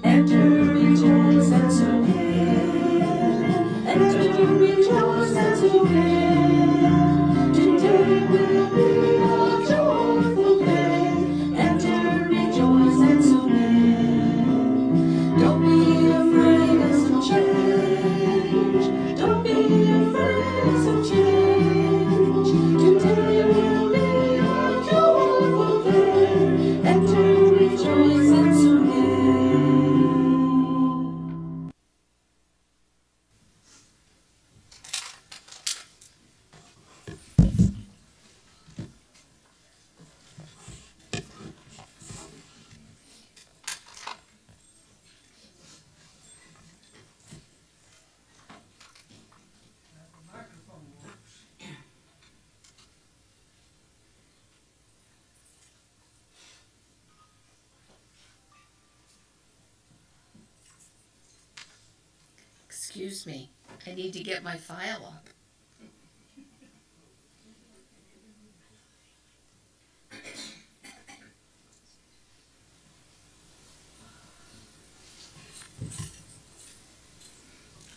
Enter, rejoice, and so here. Enter, rejoice, and so here. Today will be a joyful day. Enter, rejoice, and so here. Don't be afraid of some change. Don't be afraid of some change. Today will be a joyful day. Enter, rejoice, and so here. Excuse me, I need to get my file up.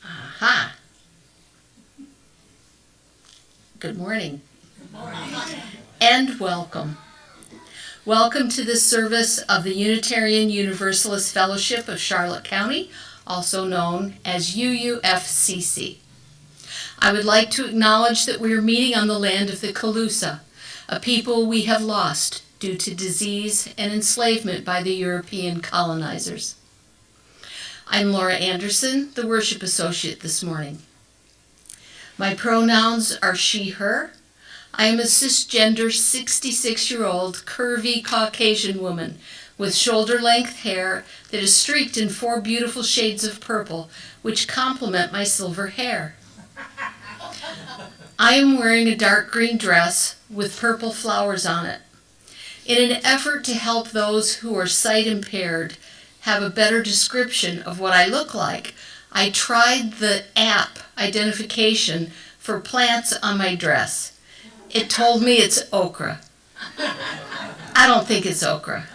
Aha! Good morning. Good morning. And welcome. Welcome to this service of the Unitarian Universalist Fellowship of Charlotte County, also known as UUFCC. I would like to acknowledge that we are meeting on the land of the Calusa, a people we have lost due to disease and enslavement by the European colonizers. I'm Laura Anderson, the worship associate this morning. My pronouns are she, her. I am a cisgender 66-year-old curvy Caucasian woman with shoulder-length hair that is streaked in 4 beautiful shades of purple, which complement my silver hair. I am wearing a dark green dress with purple flowers on it. In an effort to help those who are sight impaired have a better description of what I look like, I tried the app identification for plants on my dress. It told me it's okra. I don't think it's okra.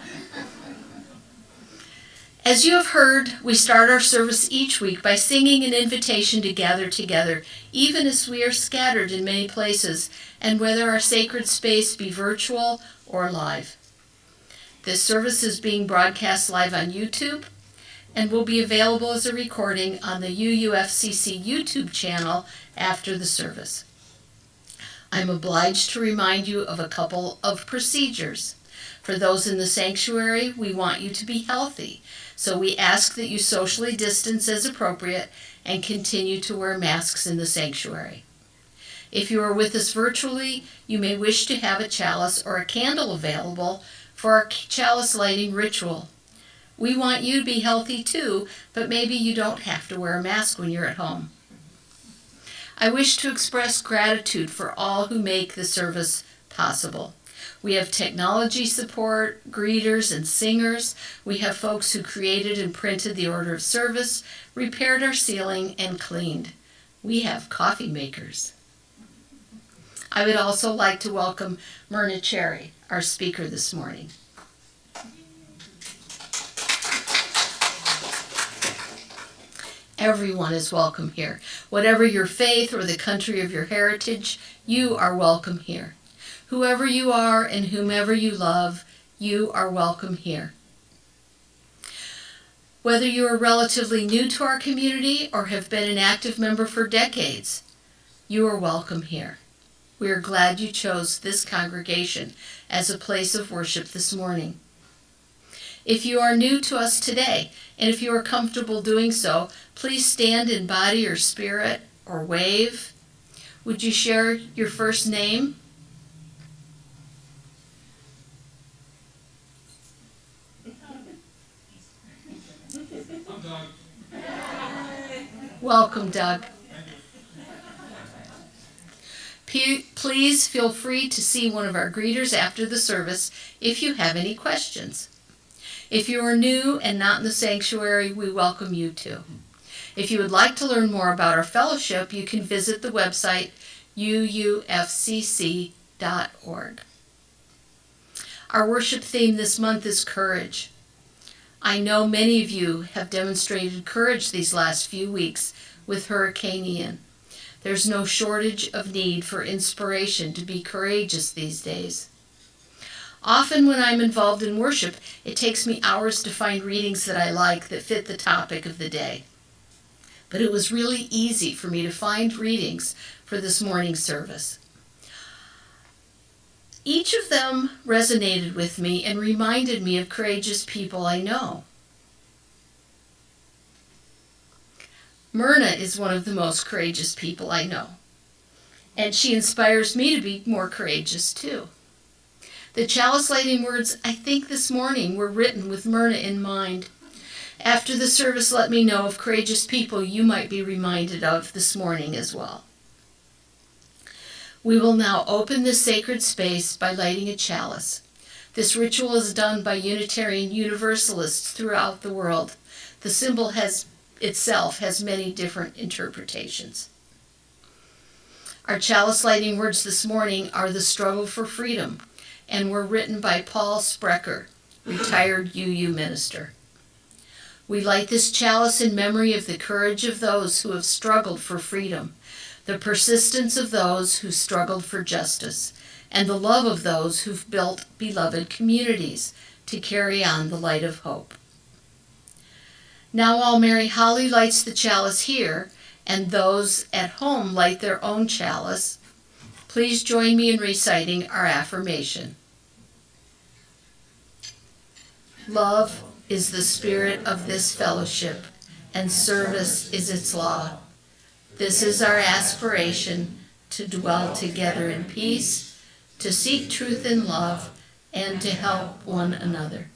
As you have heard, we start our service each week by singing an invitation to gather together, even as we are scattered in many places, and whether our sacred space be virtual or live. This service is being broadcast live on YouTube and will be available as a recording on the UUFCC YouTube channel after the service. I'm obliged to remind you of a couple of procedures. For those in the sanctuary, we want you to be healthy, so we ask that you socially distance as appropriate and continue to wear masks in the sanctuary. If you are with us virtually, you may wish to have a chalice or a candle available for our chalice lighting ritual. We want you to be healthy too, but maybe you don't have to wear a mask when you're at home. I wish to express gratitude for all who make the service possible. We have technology support, greeters and singers. We have folks who created and printed the order of service, repaired our ceiling, and cleaned. We have coffee makers. I would also like to welcome Myrna, our speaker this morning. Everyone is welcome here. Whatever your faith or the country of your heritage, you are welcome here. Whoever you are and whomever you love, you are welcome here. Whether you are relatively new to our community or have been an active member for decades, you are welcome here. We are glad you chose this congregation as a place of worship this morning. If you are new to us today, and if you are comfortable doing so, please stand in body or spirit or wave. Would you share your first name? I'm Doug. Welcome, Doug. Please feel free to see one of our greeters after the service if you have any questions. If you are new and not in the sanctuary, we welcome you too. If you would like to learn more about our fellowship, you can visit the website uufcc.org. Our worship theme this month is courage. I know many of you have demonstrated courage these last few weeks with Hurricane Ian. There's no shortage of need for inspiration to be courageous these days. Often when I'm involved in worship, it takes me hours to find readings that I like that fit the topic of the day. But it was really easy for me to find readings for this morning's service. Each of them resonated with me and reminded me of courageous people I know. Myrna is one of the most courageous people I know, and she inspires me to be more courageous too. The chalice lighting words I think this morning were written with Myrna in mind. After the service, let me know of courageous people you might be reminded of this morning as well. We will now open this sacred space by lighting a chalice. This ritual is done by Unitarian Universalists throughout the world. The symbol itself has many different interpretations. Our chalice lighting words this morning are the struggle for freedom, and were written by Paul Sprecher, retired UU minister. We light this chalice in memory of the courage of those who have struggled for freedom, the persistence of those who struggled for justice, and the love of those who've built beloved communities to carry on the light of hope. Now while Mary Holly lights the chalice here, and those at home light their own chalice, please join me in reciting our affirmation. Love is the spirit of this fellowship, and service is its law. This is our aspiration, to dwell together in peace, to seek truth in love, and to help one another.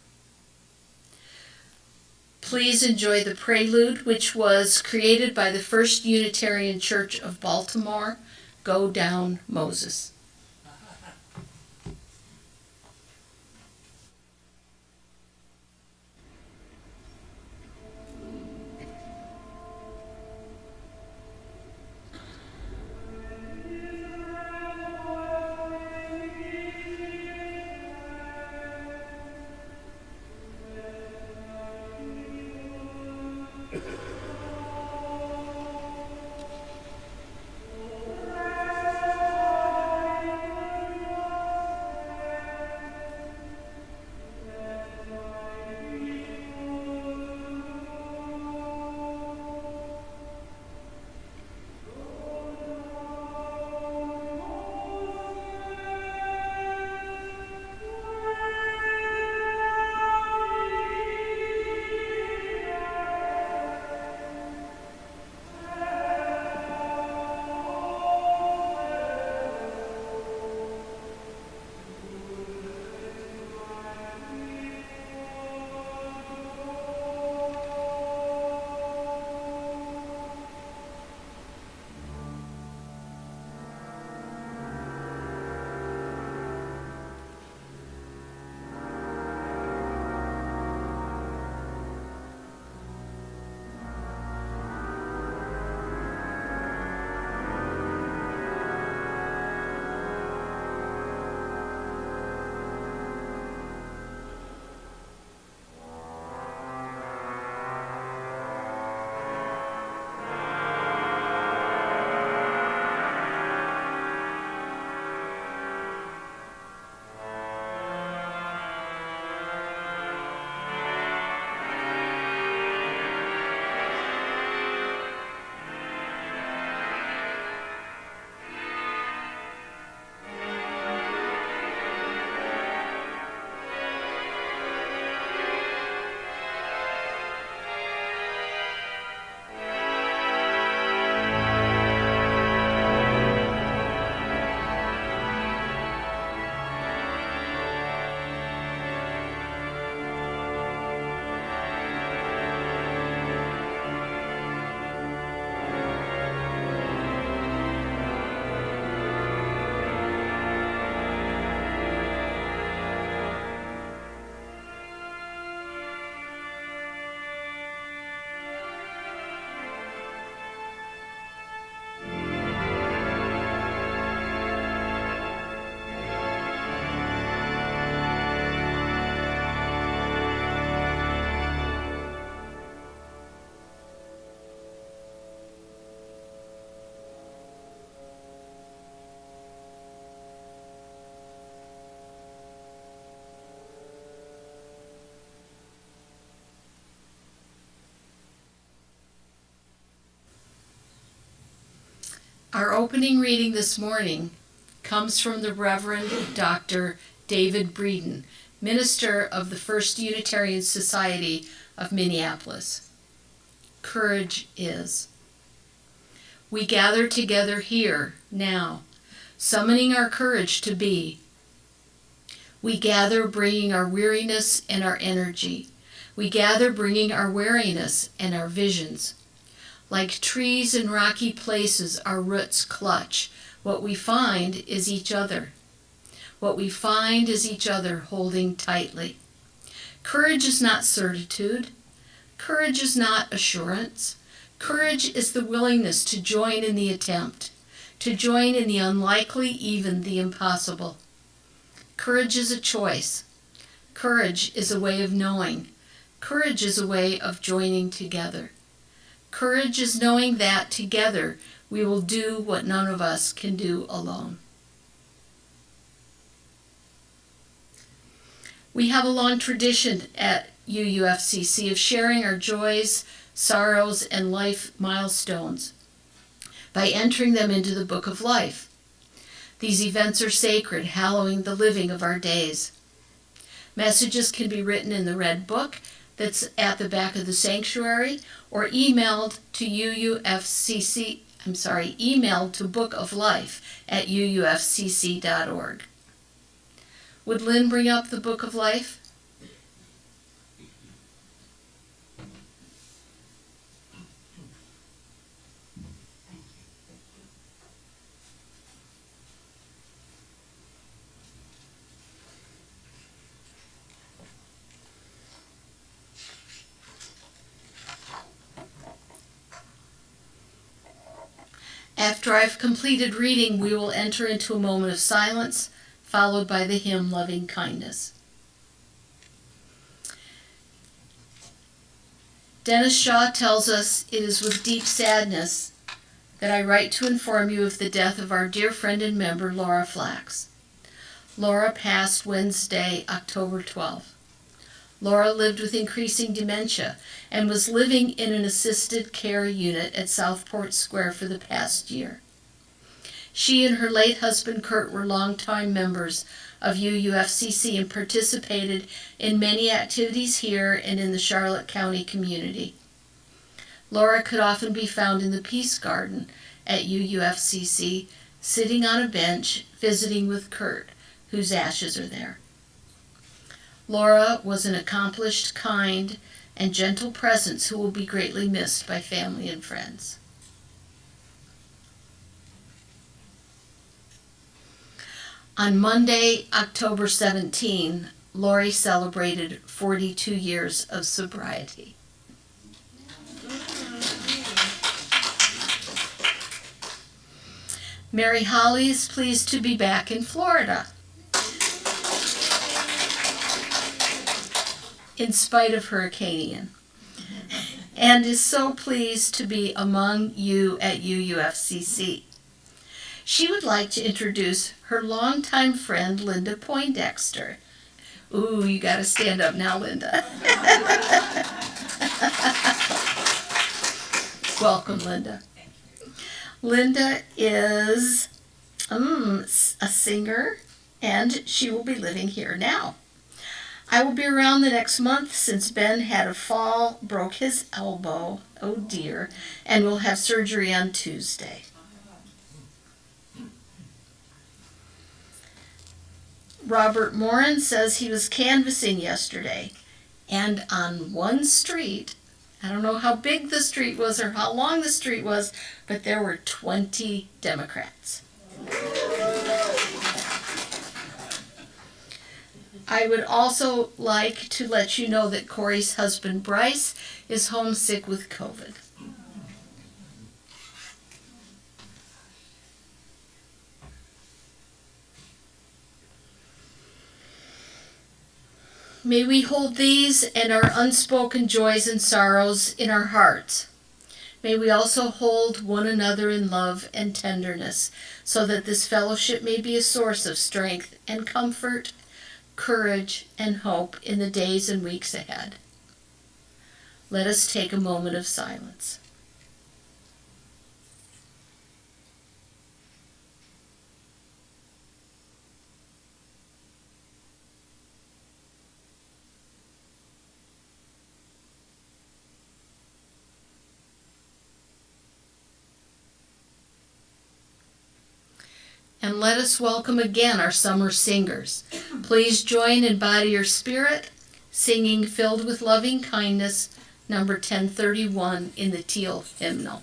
Please enjoy the prelude, which was created by the First Unitarian Church of Baltimore, Go Down, Moses. Our opening reading this morning comes from the Reverend Dr. David Breeden, minister of the First Unitarian Society of Minneapolis. Courage is. We gather together here, now, summoning our courage to be. We gather bringing our weariness and our energy. We gather bringing our wariness and our visions. Like trees in rocky places, our roots clutch. What we find is each other. What we find is each other holding tightly. Courage is not certitude. Courage is not assurance. Courage is the willingness to join in the attempt, to join in the unlikely, even the impossible. Courage is a choice. Courage is a way of knowing. Courage is a way of joining together. Courage is knowing that together we will do what none of us can do alone. We have a long tradition at UUFCC of sharing our joys, sorrows, and life milestones by entering them into the Book of Life. These events are sacred, hallowing the living of our days. Messages can be written in the red book that's at the back of the sanctuary, or emailed to emailed to bookoflife@uufcc.org. Would Lynn bring up the Book of Life? After I've completed reading, we will enter into a moment of silence, followed by the hymn, Loving Kindness. Dennis Shaw tells us, "It is with deep sadness that I write to inform you of the death of our dear friend and member, Laura Flax. Laura passed Wednesday, October 12th. Laura lived with increasing dementia and was living in an assisted care unit at Southport Square for the past year. She and her late husband Kurt were longtime members of UUFCC and participated in many activities here and in the Charlotte County community. Laura could often be found in the Peace Garden at UUFCC, sitting on a bench, visiting with Kurt, whose ashes are there. Laura was an accomplished, kind, and gentle presence who will be greatly missed by family and friends." On Monday, October 17, Lori celebrated 42 years of sobriety. Mary Holly is pleased to be back in Florida, in spite of Hurricane Ian, and is so pleased to be among you at UUFCC. She would like to introduce her longtime friend, Linda Poindexter. Ooh, you gotta stand up now, Linda. Welcome, Linda. Linda is a singer, and she will be living here now. I will be around the next month since Ben had a fall, broke his elbow, oh dear, and will have surgery on Tuesday. Robert Morin says he was canvassing yesterday, and on one street, I don't know how big the street was or how long the street was, but there were 20 Democrats. I would also like to let you know that Corey's husband, Bryce, is homesick with COVID. May we hold these and our unspoken joys and sorrows in our hearts. May we also hold one another in love and tenderness, so that this fellowship may be a source of strength and comfort, courage, and hope in the days and weeks ahead. Let us take a moment of silence. And let us welcome again our summer singers. Please join in Body Your Spirit, singing Filled with Loving Kindness, number 1031 in the Teal Hymnal.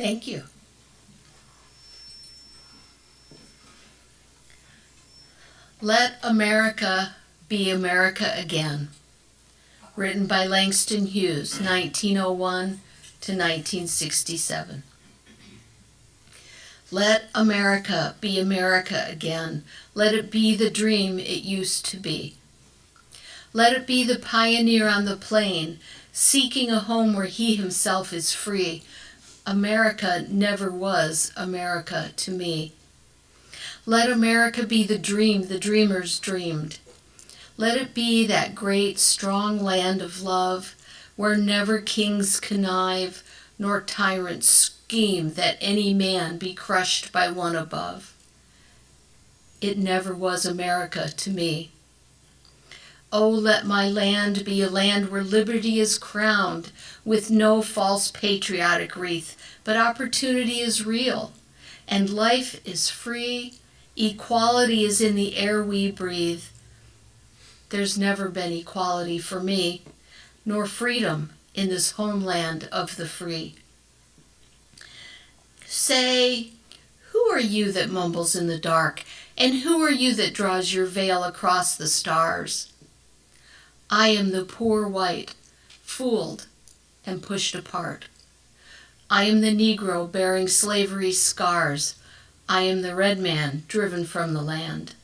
Thank you. Let America Be America Again, written by Langston Hughes, 1901 to 1967. Let America be America again. Let it be the dream it used to be. Let it be the pioneer on the plain, seeking a home where he himself is free. America never was America to me. Let America be the dream the dreamers dreamed. Let it be that great, strong land of love, where never kings connive, nor tyrants scheme that any man be crushed by one above. It never was America to me. Oh, let my land be a land where liberty is crowned with no false patriotic wreath, but opportunity is real, and life is free. Equality is in the air we breathe. There's never been equality for me, nor freedom in this homeland of the free. Say, who are you that mumbles in the dark, and who are you that draws your veil across the stars? I am the poor white, fooled and pushed apart. I am the Negro bearing slavery's scars. I am the red man driven from the land.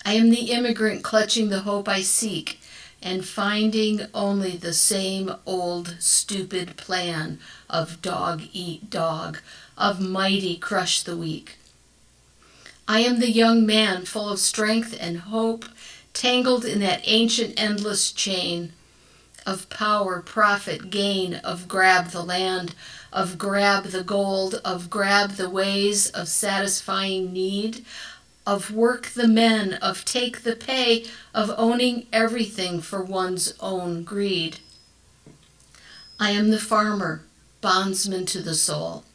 I am the immigrant clutching the hope I seek and finding only the same old stupid plan of dog eat dog, of mighty crush the weak. I am the young man full of strength and hope, tangled in that ancient endless chain of power, profit, gain, of grab the land, of grab the gold, of grab the ways of satisfying need, of work the men, of take the pay, of owning everything for one's own greed. I am the farmer, bondsman to the soul.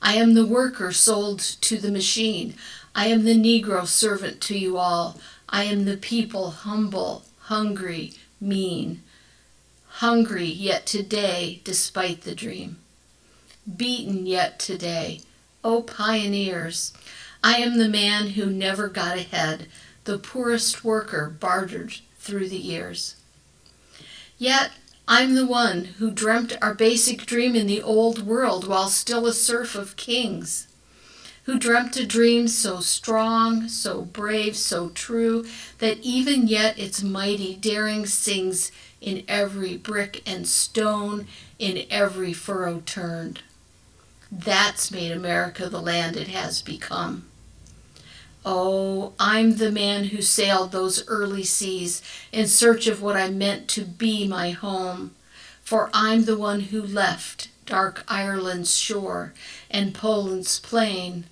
I am the worker sold to the machine. I am the Negro servant to you all. I am the people humble, hungry, mean. Hungry yet today, despite the dream. Beaten yet today, O pioneers. I am the man who never got ahead, the poorest worker bartered through the years. Yet I'm the one who dreamt our basic dream in the old world while still a serf of kings, who dreamt a dream so strong, so brave, so true, that even yet its mighty daring sings in every brick and stone, in every furrow turned. That's made America the land it has become. Oh, I'm the man who sailed those early seas in search of what I meant to be my home, for I'm the one who left dark Ireland's shore and Poland's plain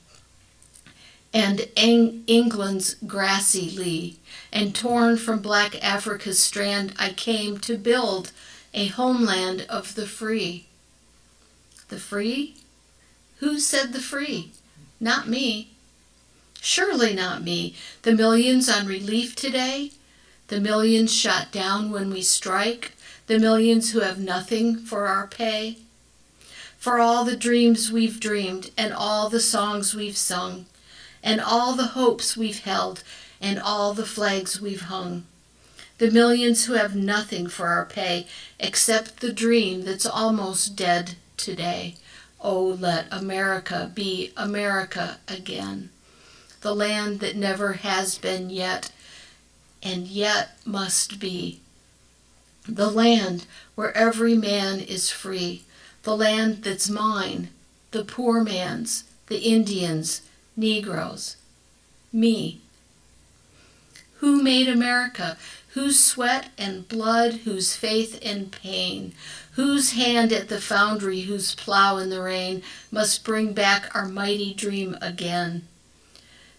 and England's grassy lea, and torn from black Africa's strand I came to build a homeland of the free. The free? Who said the free? Not me. Surely not me. The millions on relief today, the millions shot down when we strike, the millions who have nothing for our pay. For all the dreams we've dreamed, and all the songs we've sung, and all the hopes we've held, and all the flags we've hung. The millions who have nothing for our pay, except the dream that's almost dead today. Oh, let America be America again. The land that never has been yet, and yet must be. The land where every man is free. The land that's mine, the poor man's, the Indians, Negroes, me. Who made America? Whose sweat and blood, whose faith and pain, whose hand at the foundry, whose plow in the rain must bring back our mighty dream again?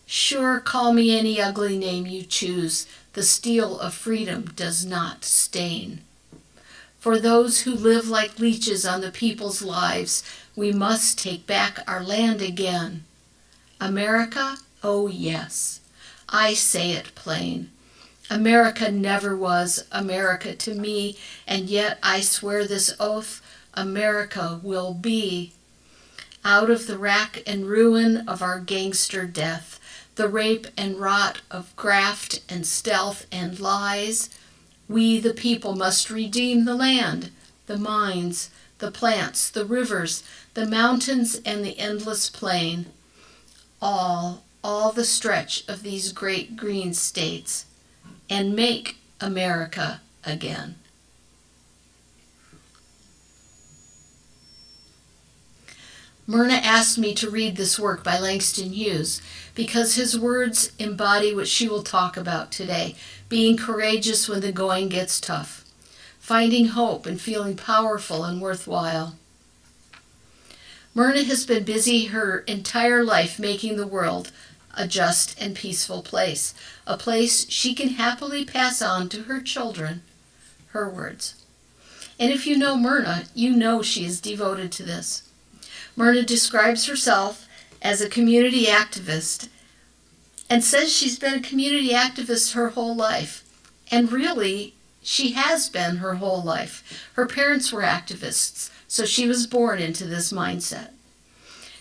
Sure, call me any ugly name you choose, the steel of freedom does not stain. For those who live like leeches on the people's lives, we must take back our land again. America? Oh yes, I say it plain. America never was America to me, and yet I swear this oath, America will be. Out of the rack and ruin of our gangster death, the rape and rot of graft and stealth and lies, we the people must redeem the land, the mines, the plants, the rivers, the mountains and the endless plain, all the stretch of these great green states, and make America again. Myrna asked me to read this work by Langston Hughes because his words embody what she will talk about today, being courageous when the going gets tough, finding hope and feeling powerful and worthwhile. Myrna has been busy her entire life making the world a just and peaceful place, a place she can happily pass on to her children, her words. And if you know Myrna, you know she is devoted to this. Myrna describes herself as a community activist and says she's been a community activist her whole life. And really, she has been her whole life. Her parents were activists, so she was born into this mindset.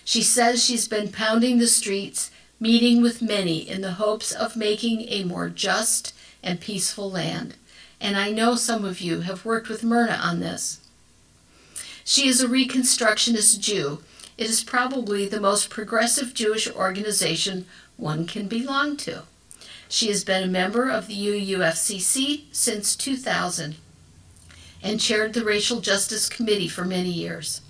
She says she's been pounding the streets, meeting with many in the hopes of making a more just and peaceful land. And I know some of you have worked with Myrna on this. She is a Reconstructionist Jew. It is probably the most progressive Jewish organization one can belong to. She has been a member of the UUFCC since 2000 and chaired the Racial Justice Committee for many years.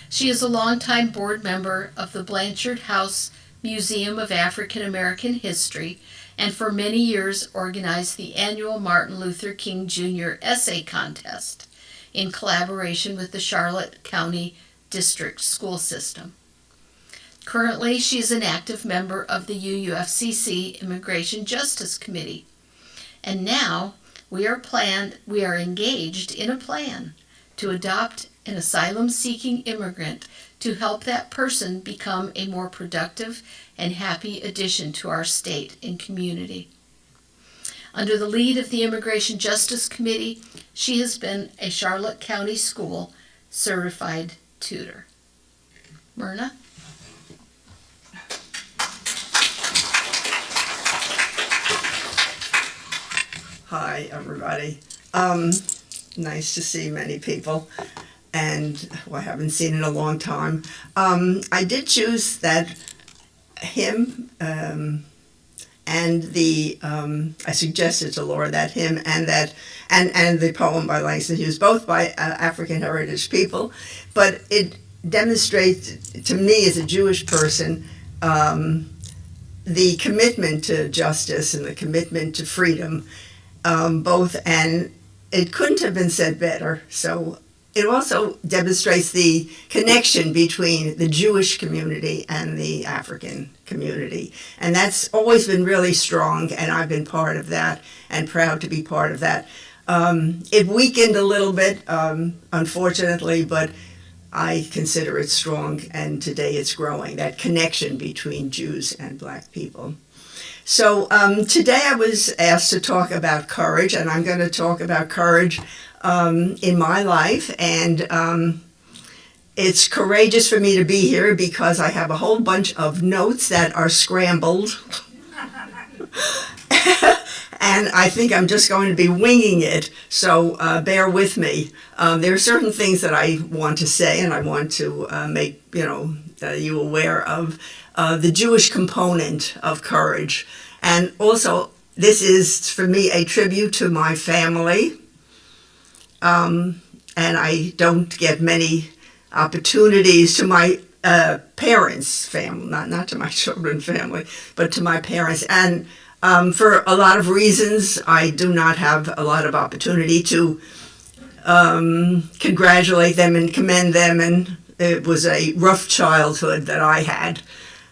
She is a longtime board member of the Blanchard House Museum of African American History and for many years organized the annual Martin Luther King Jr. Essay Contest in collaboration with the Charlotte County District School System. Currently, she is an active member of the UUFCC Immigration Justice Committee. And now we are engaged in a plan to adopt an asylum-seeking immigrant to help that person become a more productive and happy addition to our state and community. Under the lead of the Immigration Justice Committee, she has been a Charlotte County School certified tutor. Myrna? Hi, everybody. Nice to see many people, and who I haven't seen in a long time. I did choose that hymn, and I suggested to Laura that hymn and the poem by Langston Hughes, both by African heritage people, but it demonstrates to me as a Jewish person the commitment to justice and the commitment to freedom. Both, and it couldn't have been said better. So it also demonstrates the connection between the Jewish community and the African community. And that's always been really strong, and I've been part of that and proud to be part of that. It weakened a little bit, unfortunately, but I consider it strong, and today it's growing, that connection between Jews and Black people. So today I was asked to talk about courage, and I'm going to talk about courage in my life. And it's courageous for me to be here because I have a whole bunch of notes that are scrambled. And I think I'm just going to be winging it, so bear with me. There are certain things that I want to say, and I want to make you aware of the Jewish component of courage. And also, this is, for me, a tribute to my family. And I don't get many opportunities to my parents' family, not to my children's family, but to my parents. And for a lot of reasons, I do not have a lot of opportunity to congratulate them and commend them. And it was a rough childhood that I had.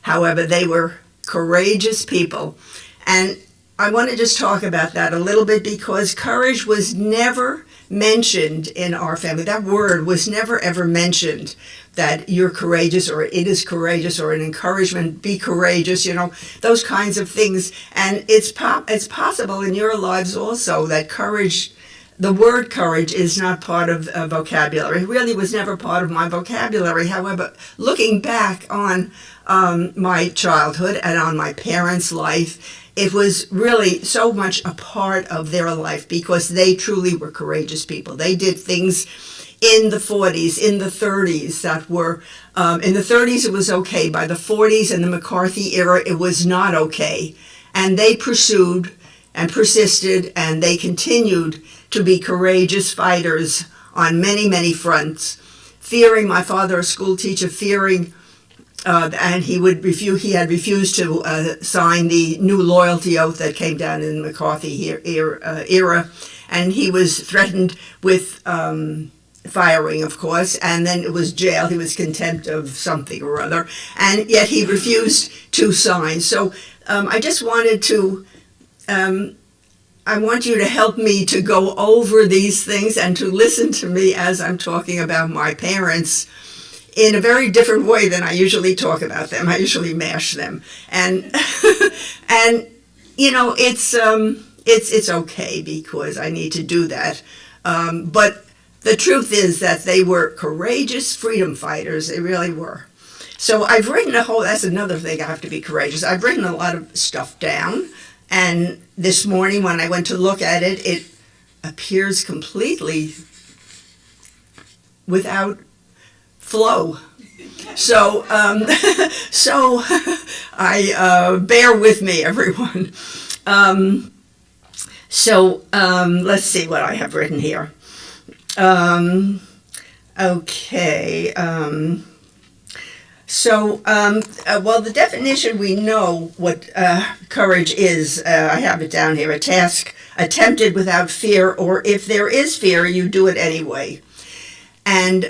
However, they were courageous people. And I want to just talk about that a little bit because courage was never mentioned in our family. That word was never, ever mentioned, that you're courageous or it is courageous or an encouragement, be courageous, those kinds of things. And it's possible in your lives also that courage, the word courage, is not part of a vocabulary. It really was never part of my vocabulary. However, looking back on my childhood and on my parents' life, it was really so much a part of their life because they truly were courageous people. They did things in the 40s, in the 30s that were, in the 30s it was okay. By the 40s and the McCarthy era, it was not okay. And they pursued and persisted, and they continued to be courageous fighters on many, many fronts. Fearing, my father, a school teacher, fearing, and he had refused to sign the new loyalty oath that came down in the McCarthy era, and he was threatened with firing, of course, and then it was jail. He was contempt of something or other, and yet he refused to sign. So I just wanted to, I want you to help me to go over these things and to listen to me as I'm talking about my parents in a very different way than I usually talk about them. I usually mash them, and it's okay because I need to do that. But the truth is that they were courageous freedom fighters. They really were. So I've written that's another thing, I have to be courageous. I've written a lot of stuff down, and this morning when I went to look at it, it appears completely without flow. So I bear with me, everyone. Let's see what I have written here. Okay. So, well, the definition, we know what courage is. I have it down here. A task attempted without fear, or if there is fear, you do it anyway. And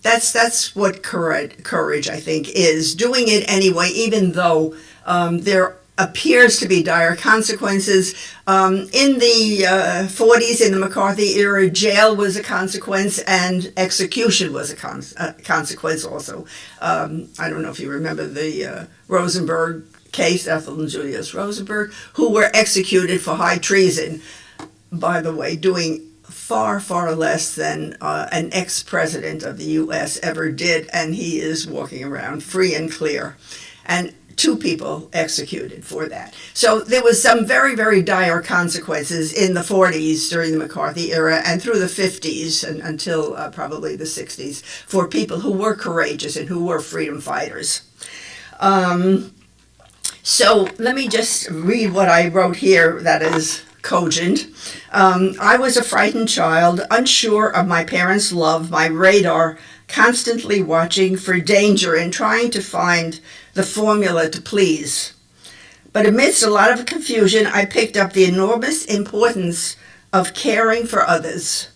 that's what courage, I think, is. Doing it anyway, even though there appears to be dire consequences. In the 40s, in the McCarthy era, jail was a consequence and execution was a consequence also. I don't know if you remember the Rosenberg case, Ethel and Julius Rosenberg, who were executed for high treason, by the way, doing far, far less than an ex-president of the U.S. ever did, and he is walking around free and clear. And 2 people executed for that. So there was some very, very dire consequences in the 40s during the McCarthy era and through the 50s and until probably the 60s for people who were courageous and who were freedom fighters. So let me just read what I wrote here that is cogent. I was a frightened child, unsure of my parents' love, my radar constantly watching for danger and trying to find the formula to please. But amidst a lot of confusion, I picked up the enormous importance of caring for others,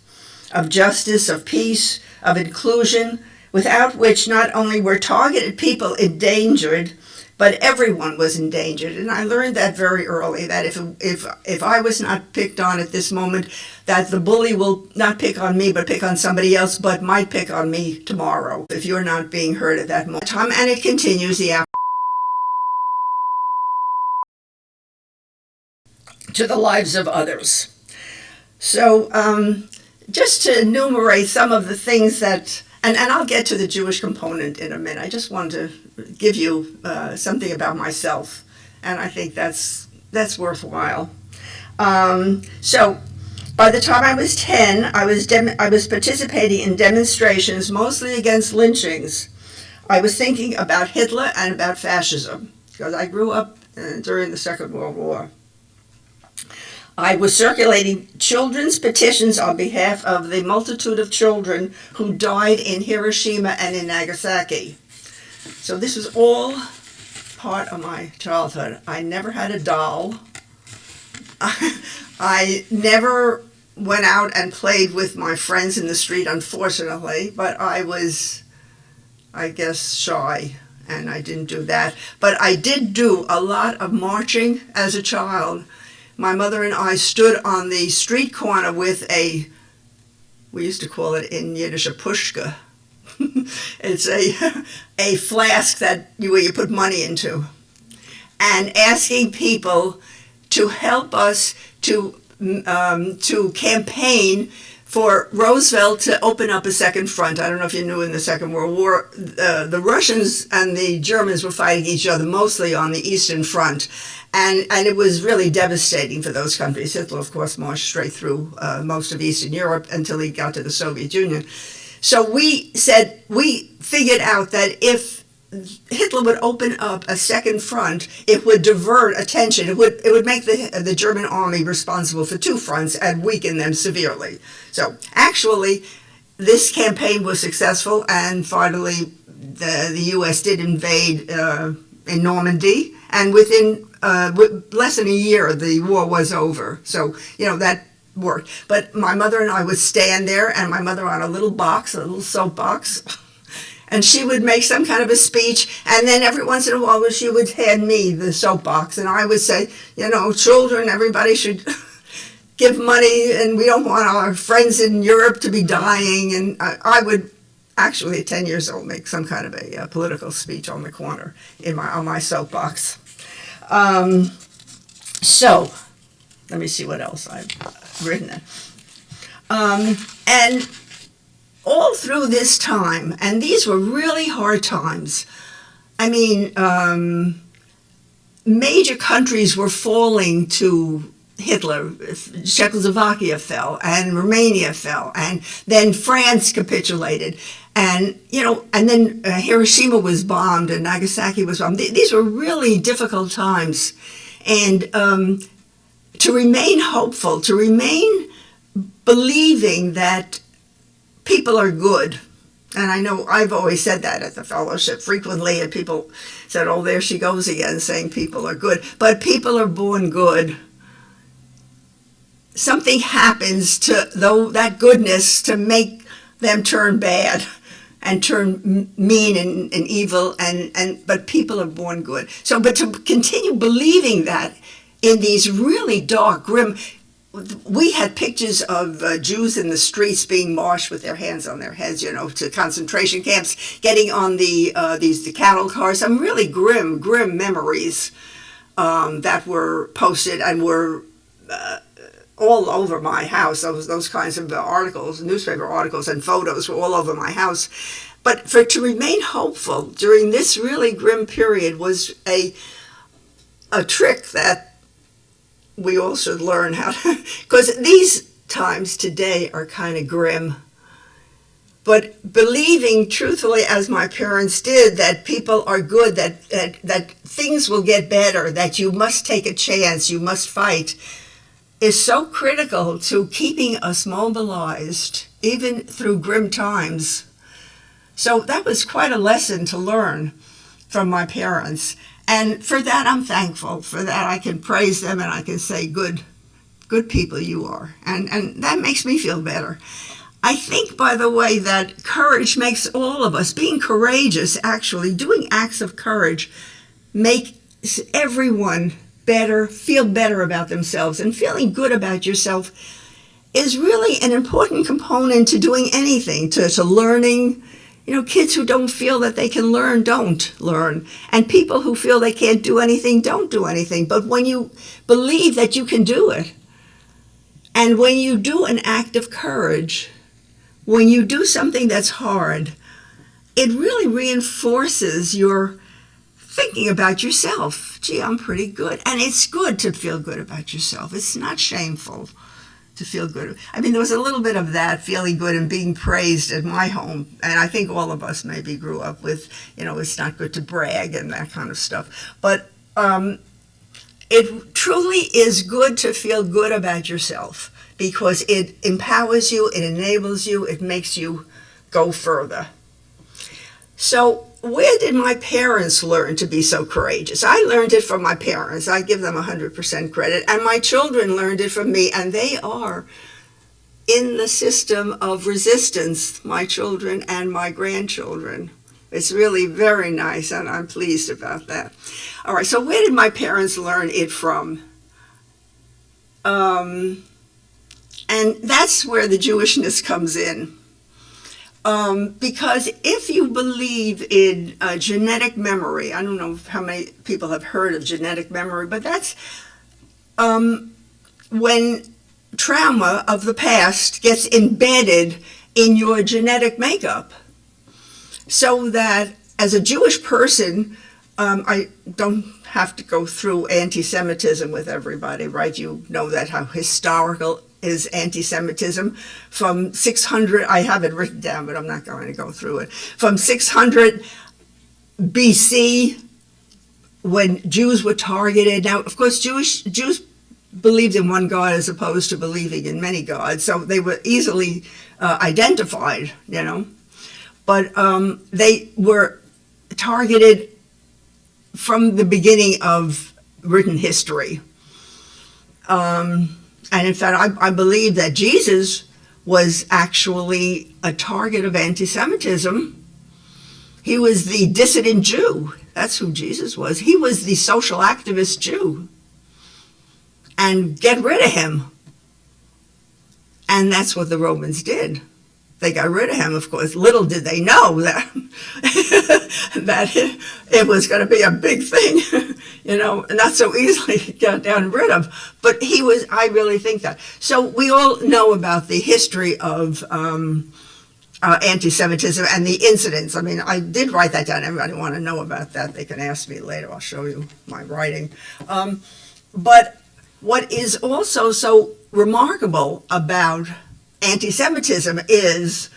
of justice, of peace, of inclusion, without which not only were targeted people endangered, but everyone was endangered. And I learned that very early, that if I was not picked on at this moment, that the bully will not pick on me, but pick on somebody else, but might pick on me tomorrow, if you're not being heard at that moment. And it continues, to the lives of others. So just to enumerate some of the things that, and I'll get to the Jewish component in a minute. I just wanted to give you something about myself, and I think that's worthwhile. So by the time I was 10, I was participating in demonstrations, mostly against lynchings. I was thinking about Hitler and about fascism, because I grew up during the Second World War. I was circulating children's petitions on behalf of the multitude of children who died in Hiroshima and in Nagasaki. So this was all part of my childhood. I never had a doll. I never went out and played with my friends in the street, unfortunately, but I was, I guess, shy, and I didn't do that. But I did do a lot of marching as a child. My mother and I stood on the street corner with we used to call it in Yiddish a pushka. It's a flask where you put money into, and asking people to help us to campaign for Roosevelt to open up a second front. I don't know if you knew, in the Second World War, the Russians and the Germans were fighting each other mostly on the Eastern Front. And it was really devastating for those countries. Hitler, of course, marched straight through most of Eastern Europe until he got to the Soviet Union. So we figured out that if Hitler would open up a second front, it would divert attention. It would make the German army responsible for 2 fronts and weaken them severely. So actually, this campaign was successful, and finally the U.S. did invade in Normandy, and within less than a year, the war was over. So, that worked. But my mother and I would stand there, and my mother on a little soapbox, and she would make some kind of a speech, and then every once in a while she would hand me the soapbox, and I would say, children, everybody should give money, and we don't want our friends in Europe to be dying. And I would actually, at 10 years old, make some kind of a political speech on the corner on my soapbox. So, let me see what else I've written. And all through this time, and these were really hard times. I mean, major countries were falling to Hitler. Czechoslovakia fell, and Romania fell, and then France capitulated. And, and then Hiroshima was bombed and Nagasaki was bombed. These were really difficult times. And to remain hopeful, to remain believing that people are good, And I know I've always said that at the fellowship frequently, and people said, oh, there she goes again, saying people are good. But people are born good. Something happens to that goodness to make them turn bad and turn mean and evil, but people are born good. So, but to continue believing that in these really dark, grim, we had pictures of Jews in the streets being marched with their hands on their heads, to concentration camps, getting on the cattle cars. Some really grim memories that were posted and were all over my house. Those kinds of articles, newspaper articles and photos were all over my house. But to remain hopeful during this really grim period was a trick that we all should learn how to, because these times today are kind of grim. But believing truthfully, as my parents did, that people are good, that things will get better, that you must take a chance, you must fight, is so critical to keeping us mobilized, even through grim times. So that was quite a lesson to learn from my parents. And for that, I'm thankful. For that, I can praise them and I can say, good people you are. And that makes me feel better. I think, by the way, that courage makes all of us, being courageous, actually, doing acts of courage, makes everyone better, feel better about themselves. And feeling good about yourself is really an important component to doing anything, to learning. Kids who don't feel that they can learn don't learn. And people who feel they can't do anything don't do anything. But when you believe that you can do it, and when you do an act of courage, when you do something that's hard, it really reinforces your thinking about yourself. Gee, I'm pretty good. And it's good to feel good about yourself. It's not shameful to feel good. I mean, there was a little bit of that, feeling good and being praised at my home. And I think all of us maybe grew up with, it's not good to brag and that kind of stuff. But it truly is good to feel good about yourself because it empowers you, it enables you, it makes you go further. So where did my parents learn to be so courageous? I learned it from my parents. I give them 100% credit. And my children learned it from me. And they are in the system of resistance, my children and my grandchildren. It's really very nice, and I'm pleased about that. All right, so where did my parents learn it from? And that's where the Jewishness comes in. Because if you believe in genetic memory, I don't know how many people have heard of genetic memory, but that's when trauma of the past gets embedded in your genetic makeup. So that as a Jewish person, I don't have to go through anti-Semitism with everybody, right? You know that how historical is anti-Semitism from 600, I have it written down, but I'm not going to go through it. From 600 BC, when Jews were targeted. Now, of course, Jews believed in one God as opposed to believing in many gods, so they were easily identified, But they were targeted from the beginning of written history. And in fact, I believe that Jesus was actually a target of anti-Semitism. He was the dissident Jew. That's who Jesus was. He was the social activist Jew. And get rid of him. And that's what the Romans did. They got rid of him, of course. Little did they know that that it was going to be a big thing, not so easily got down rid of. But he was, I really think that. So we all know about the history of anti-Semitism and the incidents. I mean, I did write that down. Everybody want to know about that, they can ask me later. I'll show you my writing. But what is also so remarkable about anti-Semitism is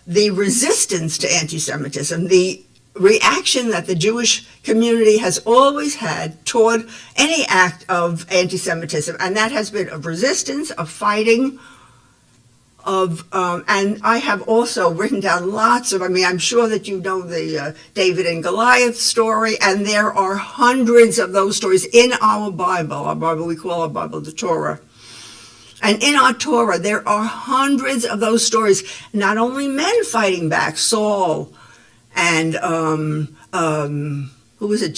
the resistance to anti-Semitism, the reaction that the Jewish community has always had toward any act of anti-Semitism, and that has been of resistance, of fighting, and I have also written down lots of, I'm sure that you know the David and Goliath story, and there are hundreds of those stories in our Bible, we call our Bible the Torah. And in our Torah, there are hundreds of those stories, not only men fighting back, Saul and, who was it,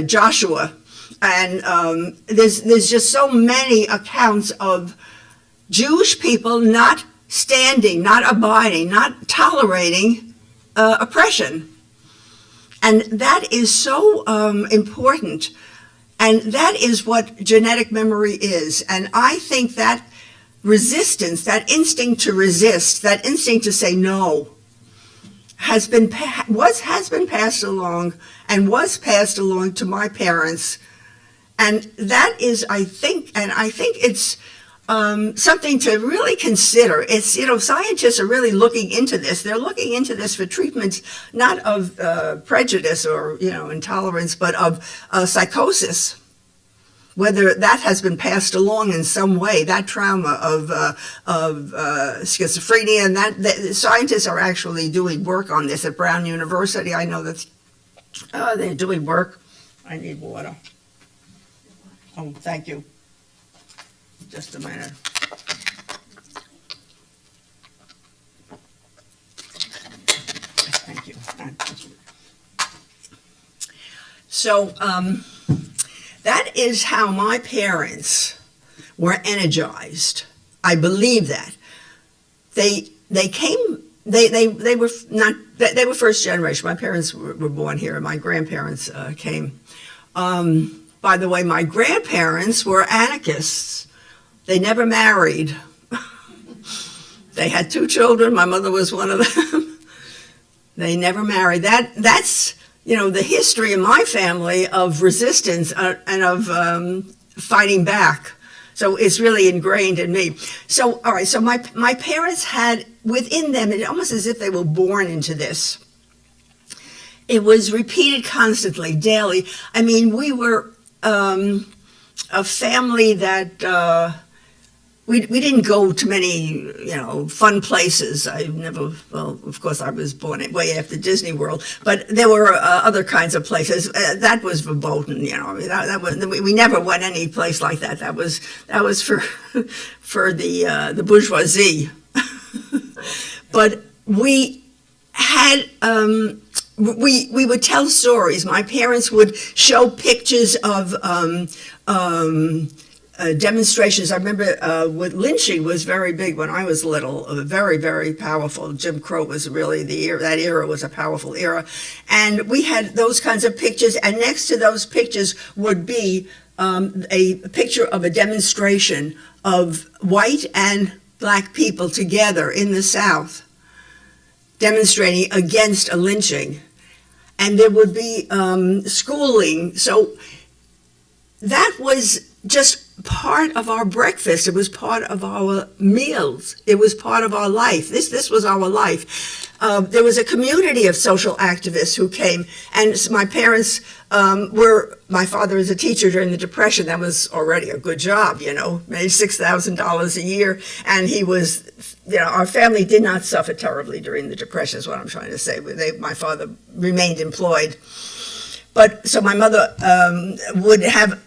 Joshua, and there's just so many accounts of Jewish people not standing, not abiding, not tolerating oppression. And that is so important. And that is what genetic memory is. And I think that resistance, that instinct to resist, that instinct to say no, has been passed along and was passed along to my parents. And that is, I think it's something to really consider. It's, scientists are really looking into this. They're looking into this for treatments, not of prejudice or, intolerance, but of psychosis. Whether that has been passed along in some way, that trauma of schizophrenia, and that scientists are actually doing work on this at Brown University. I know that they're doing work. I need water. Oh, thank you. Just a minute. Thank you. So that is how my parents were energized. I believe that. They were first generation. My parents were born here, and my grandparents came. By the way, my grandparents were anarchists. They never married. They had 2 children. My mother was one of them. They never married. That's the history in my family of resistance and of fighting back. So it's really ingrained in me. So, all right, so my parents had within them, it's almost as if they were born into this. It was repeated constantly, daily. We were a family that we didn't go to many, fun places. Of course I was born way after Disney World, but there were other kinds of places. That was verboten, we never went any place like that. That was for the bourgeoisie. But we had, we would tell stories. My parents would show pictures of demonstrations. I remember with lynching was very big when I was little, very, very powerful. Jim Crow was really that era was a powerful era. And we had those kinds of pictures, and next to those pictures would be a picture of a demonstration of white and black people together in the South demonstrating against a lynching. And there would be schooling. So that was just part of our breakfast. It was part of our meals. It was part of our life. This was our life. There was a community of social activists who came, and my parents my father was a teacher during the Depression. That was already a good job, made $6,000 a year, and he was, our family did not suffer terribly during the Depression, is what I'm trying to say. My father remained employed. But so my mother would have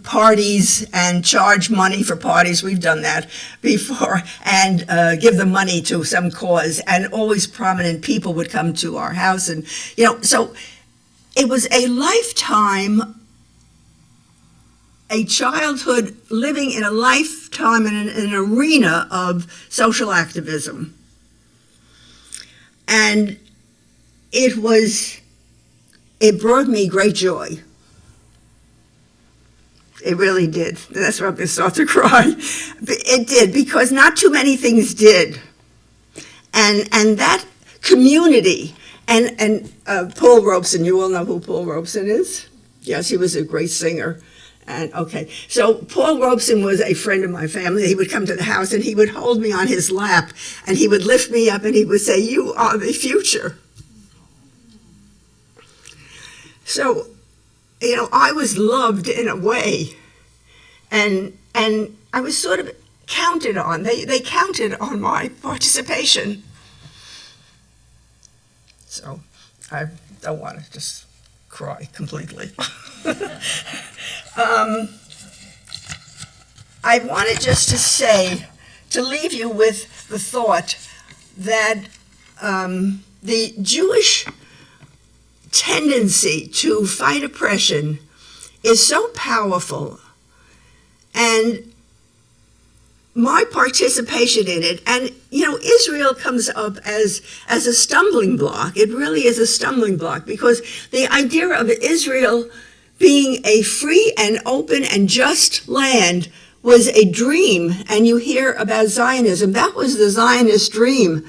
parties and charge money for parties. We've done that before, and give the money to some cause. And always prominent people would come to our house, and so it was a lifetime, a childhood living in a lifetime in an arena of social activism, and it brought me great joy. It really did. That's where I'm going to start to cry. It did, because not too many things did. And that community, and Paul Robeson, you all know who Paul Robeson is? Yes, he was a great singer. And okay, so Paul Robeson was a friend of my family. He would come to the house and he would hold me on his lap and he would lift me up and he would say, "You are the future." So, I was loved in a way, and I was sort of counted on. They counted on my participation. So I don't want to just cry completely. I wanted just to say, to leave you with the thought that the Jewish tendency to fight oppression is so powerful, and my participation in it, and Israel comes up as a stumbling block. It really is a stumbling block, because the idea of Israel being a free and open and just land was a dream. And you hear about Zionism. That was the Zionist dream.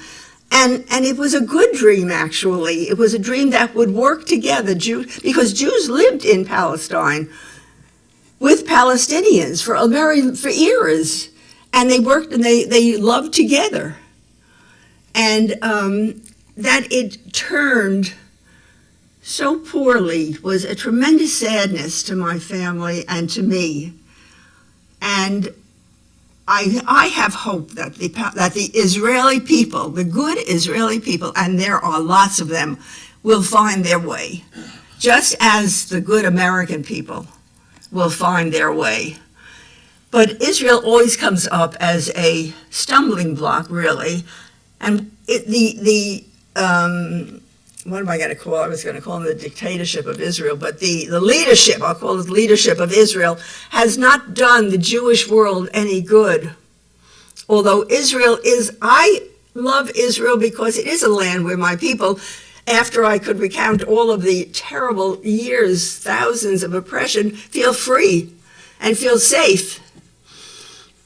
And it was a good dream, actually. It was a dream that would work together, because Jews lived in Palestine with Palestinians for eras. And they worked and they loved together. And that it turned so poorly was a tremendous sadness to my family and to me. And I have hope that the Israeli people, the good Israeli people, and there are lots of them, will find their way, just as the good American people will find their way. But Israel always comes up as a stumbling block, really. And what am I going to call it? I was going to call it the dictatorship of Israel, but the leadership, I'll call it the leadership of Israel, has not done the Jewish world any good. Although I love Israel because it is a land where my people, after I could recount all of the terrible years, thousands of oppression, feel free and feel safe.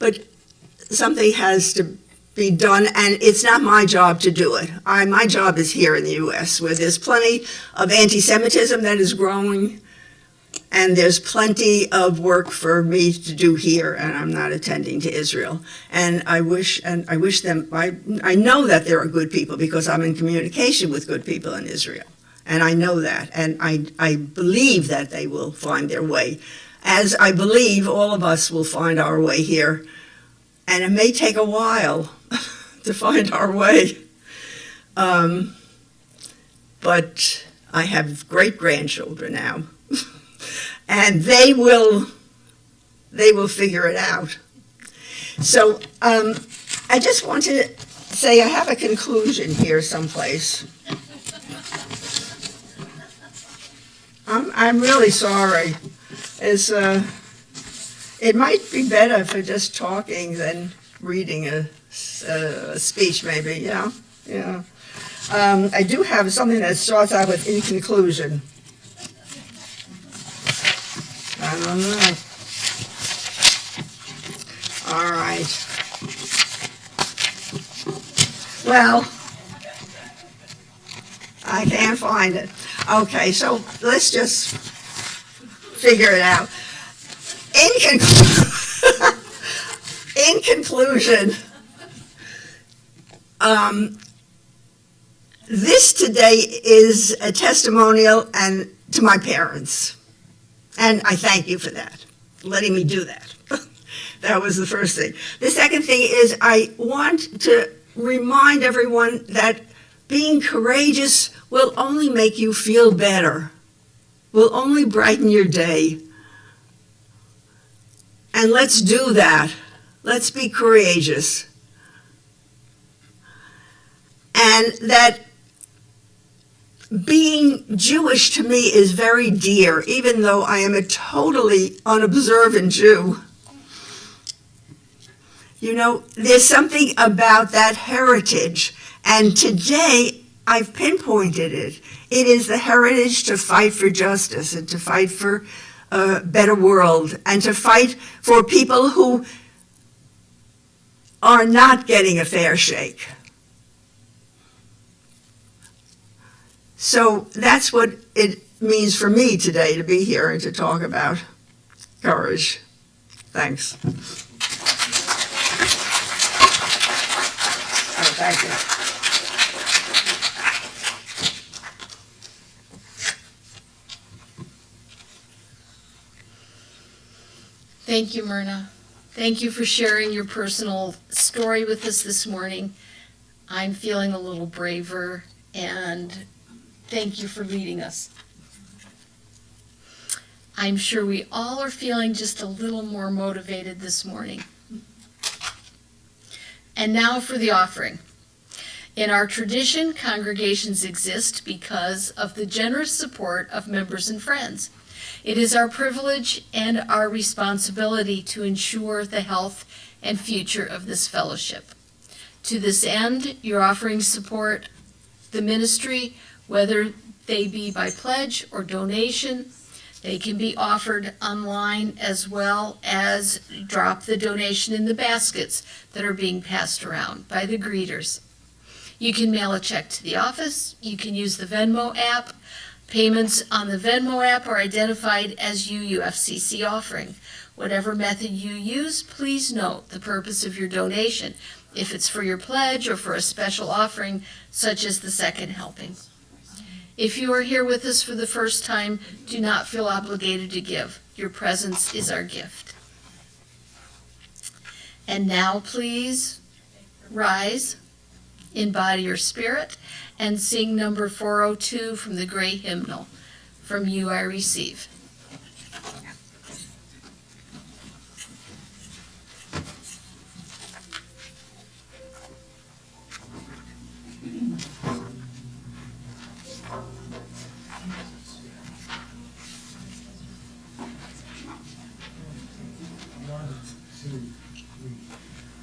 But something has to be done, and it's not my job to do it. My job is here in the U.S., where there's plenty of anti-Semitism that is growing, and there's plenty of work for me to do here, and I'm not attending to Israel. And I wish them, I know that there are good people because I'm in communication with good people in Israel, and I know that, and I believe that they will find their way, as I believe all of us will find our way here. And it may take a while to find our way. But I have great-grandchildren now. And they will figure it out. So I just want to say I have a conclusion here someplace. I'm really sorry. It might be better for just talking than reading a speech, maybe, yeah. I do have something that starts out with "in conclusion." I don't know. All right. Well, I can't find it. Okay, so let's just figure it out. In conclusion, this today is a testimonial and to my parents, and I thank you for that, letting me do that. That was the first thing. The second thing is I want to remind everyone that being courageous will only make you feel better, will only brighten your day. And let's do that. Let's be courageous. And that being Jewish to me is very dear, even though I am a totally unobservant Jew. There's something about that heritage. And today, I've pinpointed it. It is the heritage to fight for justice and to fight for a better world, and to fight for people who are not getting a fair shake. So that's what it means for me today to be here and to talk about courage. Thanks. Oh, thank you. Thank you, Myrna. Thank you for sharing your personal story with us this morning. I'm feeling a little braver, and thank you for leading us. I'm sure we all are feeling just a little more motivated this morning. And now for the offering. In our tradition, congregations exist because of the generous support of members and friends. It is our privilege and our responsibility to ensure the health and future of this fellowship. To this end, your offerings support the ministry, whether they be by pledge or donation. They can be offered online as well as drop the donation in the baskets that are being passed around by the greeters. You can mail a check to the office. You can use the Venmo app. Payments on the Venmo app are identified as UUFCC offering. Whatever method you use, please note the purpose of your donation, if it's for your pledge or for a special offering, such as the second helping. If you are here with us for the first time, do not feel obligated to give. Your presence is our gift. And now please rise, embody your spirit, and sing number 402 from the Gray Hymnal, From You I Receive.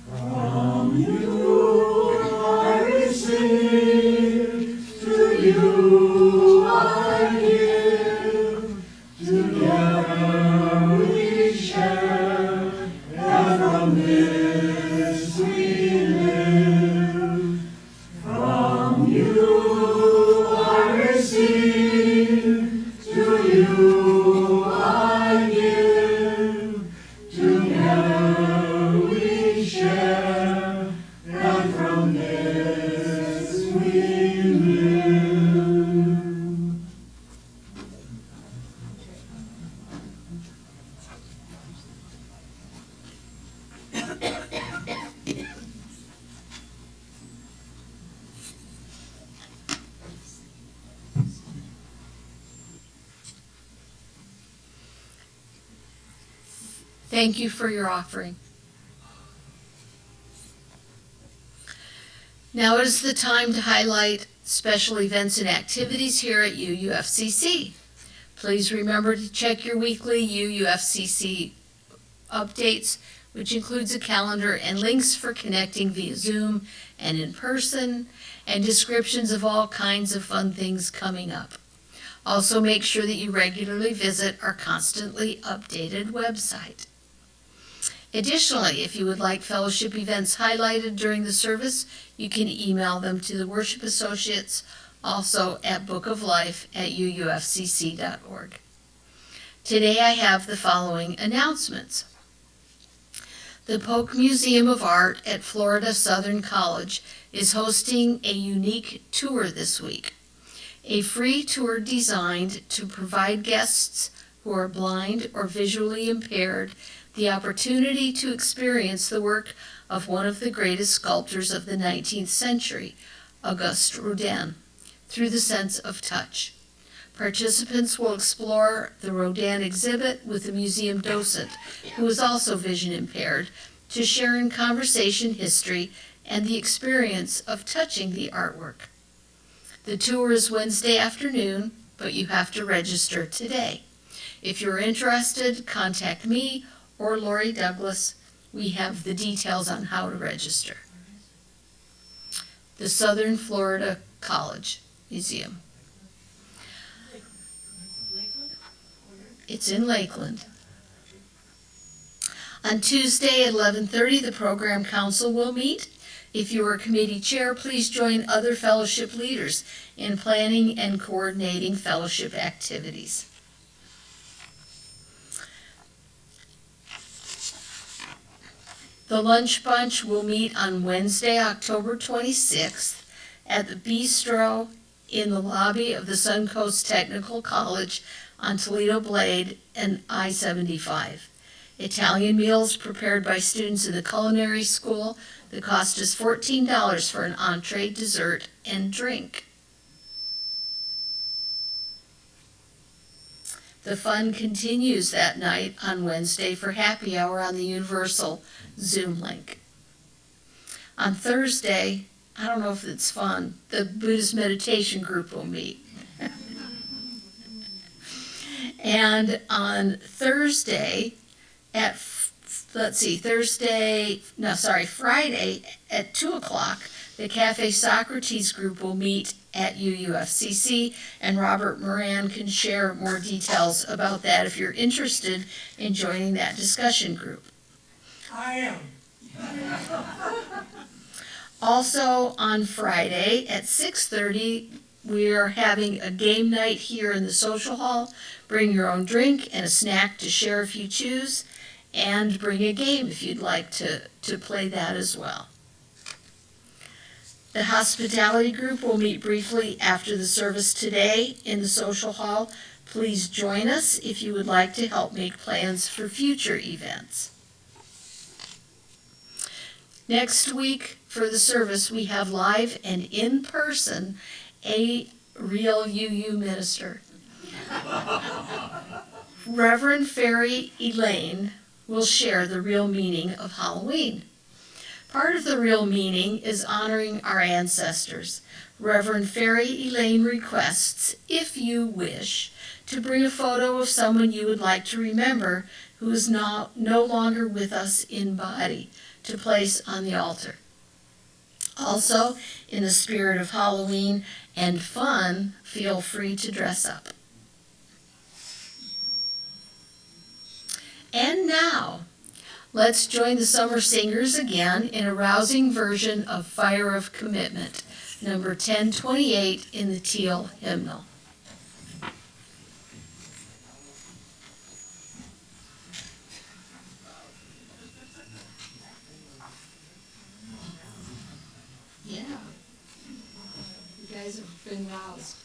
From you I receive, to you I give, together we share, and from this we live. From you I receive, to you I give, together we share, and from this we live. Thank you for your offering. Now is the time to highlight special events and activities here at UUFCC. Please remember to check your weekly UUFCC updates, which includes a calendar and links for connecting via Zoom and in person, and descriptions of all kinds of fun things coming up. Also, make sure that you regularly visit our constantly updated website. Additionally, if you would like fellowship events highlighted during the service, you can email them to the worship associates, also at bookoflife@uufcc.org. Today I have the following announcements. The Polk Museum of Art at Florida Southern College is hosting a unique tour this week. A free tour designed to provide guests who are blind or visually impaired the opportunity to experience the work of one of the greatest sculptors of the 19th century, Auguste Rodin, through the sense of touch. Participants will explore the Rodin exhibit with a museum docent, who is also vision impaired, to share in conversation history and the experience of touching the artwork. The tour is Wednesday afternoon, but you have to register today. If you're interested, contact me or Lori Douglas. We have the details on how to register. The Southern Florida College Museum. It's in Lakeland. On Tuesday at 11:30, the Program Council will meet. If you are committee chair, please join other fellowship leaders in planning and coordinating fellowship activities. The Lunch Bunch will meet on Wednesday, October 26th at the Bistro in the lobby of the Suncoast Technical College on Toledo Blade and I-75. Italian meals prepared by students in the culinary school. The cost is $14 for an entree, dessert, and drink. The fun continues that night on Wednesday for happy hour on the Universal Zoom link. On Thursday, I don't know if it's fun, the Buddhist meditation group will meet. And on Thursday Friday at 2 o'clock, the Cafe Socrates group will meet at UUFCC, and Robert Moran can share more details about that if you're interested in joining that discussion group. I am. Also on Friday at 6:30, we are having a game night here in the social hall. Bring your own drink and a snack to share if you choose, and bring a game if you'd like to play that as well. The hospitality group will meet briefly after the service today in the social hall. Please join us if you would like to help make plans for future events. Next week for the service, we have live and in person a real UU minister. Reverend Fairy Elaine will share the real meaning of Halloween. Part of the real meaning is honoring our ancestors. Reverend Fairy Elaine requests, if you wish, to bring a photo of someone you would like to remember who is no longer with us in body to place on the altar. Also, in the spirit of Halloween and fun, feel free to dress up. And now, let's join the summer singers again in a rousing version of Fire of Commitment, number 1028 in the Teal hymnal. Yeah, you guys have been roused.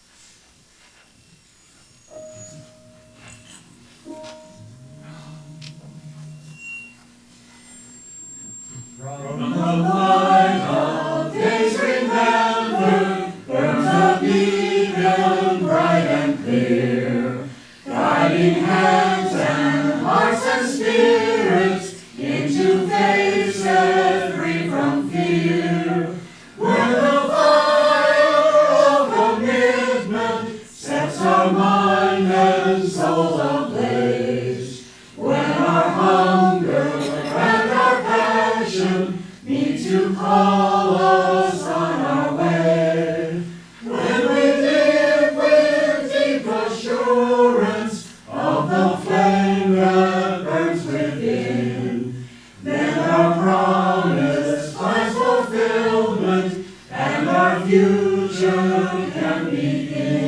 From the light of days remembered, burns a beacon bright and clear, guiding hands and hearts and spirits into faith set free from fear. When the fire of commitment sets our mind and soul ablaze, when our hunger and our passion meet to call us on our way, when we live with deep assurance of the flame that burns within, then our promise finds fulfillment and our future can begin.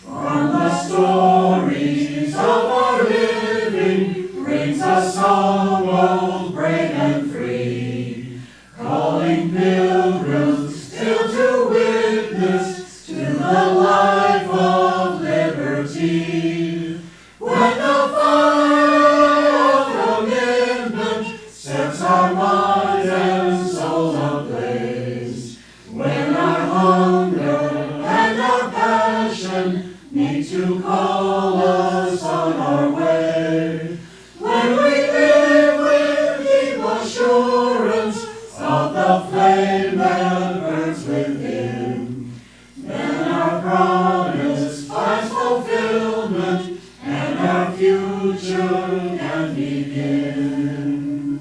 From the stories of our living rings a song bold, brave, and free, calling pilgrims still to witness to the life of liberty. When the fire of commitment sets our mind and soul ablaze, when our hunger and our passion meet to call us on our way, when we live with deep assurance of the flame that burns within, then our promise finds fulfillment and our future can begin.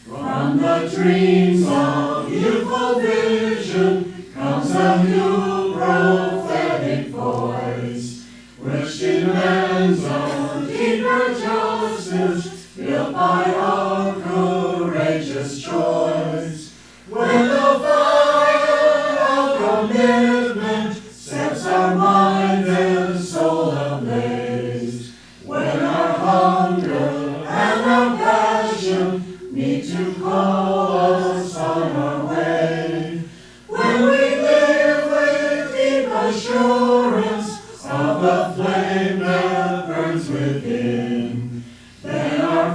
From the dreams of youthful vision comes a new prophetic voice, which demands a deeper justice built by our courageous choice. When the fire of commitment sets our mind and soul ablaze, when our hunger and our passion meet to call us on our way, when we live with deep assurance of the flame that burns within,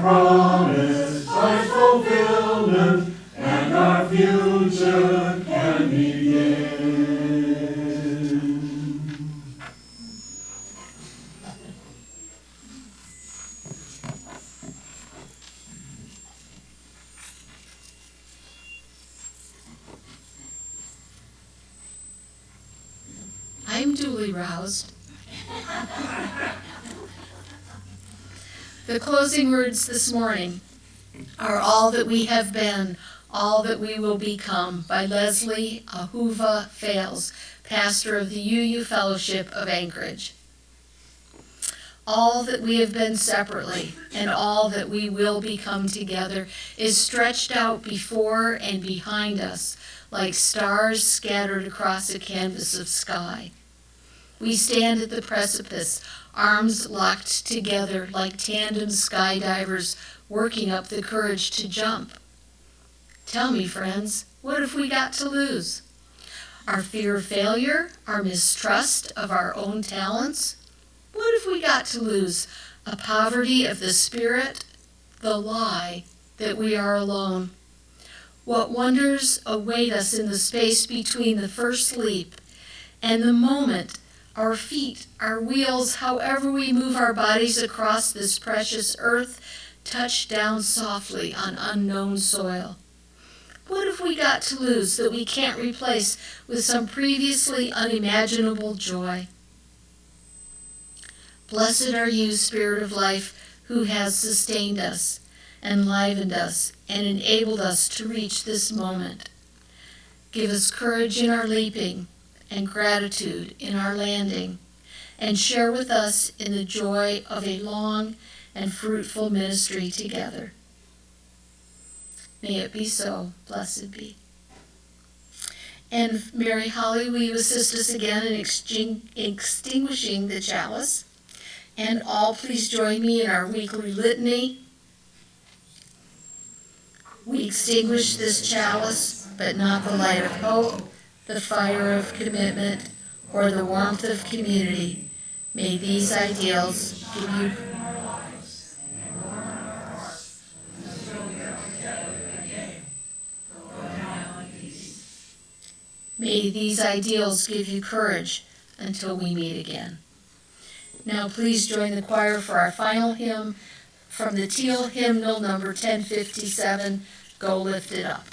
promise finds fulfillment, and our future can begin. I'm duly roused. The closing words this morning are All That We Have Been, All That We Will Become by Leslie Ahuva Fales, pastor of the UU Fellowship of Anchorage. All that we have been separately and all that we will become together is stretched out before and behind us like stars scattered across a canvas of sky. We stand at the precipice, arms locked together like tandem skydivers working up the courage to jump. Tell me, friends, what have we got to lose? Our fear of failure? Our mistrust of our own talents? What have we got to lose? A poverty of the spirit? The lie that we are alone? What wonders await us in the space between the first leap and the moment our feet, our wheels, however we move our bodies across this precious earth, touch down softly on unknown soil? What have we got to lose that we can't replace with some previously unimaginable joy? Blessed are you, Spirit of Life, who has sustained us, enlivened us, and enabled us to reach this moment. Give us courage in our leaping and gratitude in our landing, and share with us in the joy of a long and fruitful ministry together. May it be so. Blessed be. And Mary Holly, will you assist us again in extinguishing the chalice? And all please join me in our weekly litany. We extinguish this chalice, but not the light of hope, the fire of commitment, or the warmth of community. May these ideals give you May these ideals give you courage until we meet again. Now please join the choir for our final hymn from the Teal Hymnal number 1057, Go Lift It Up.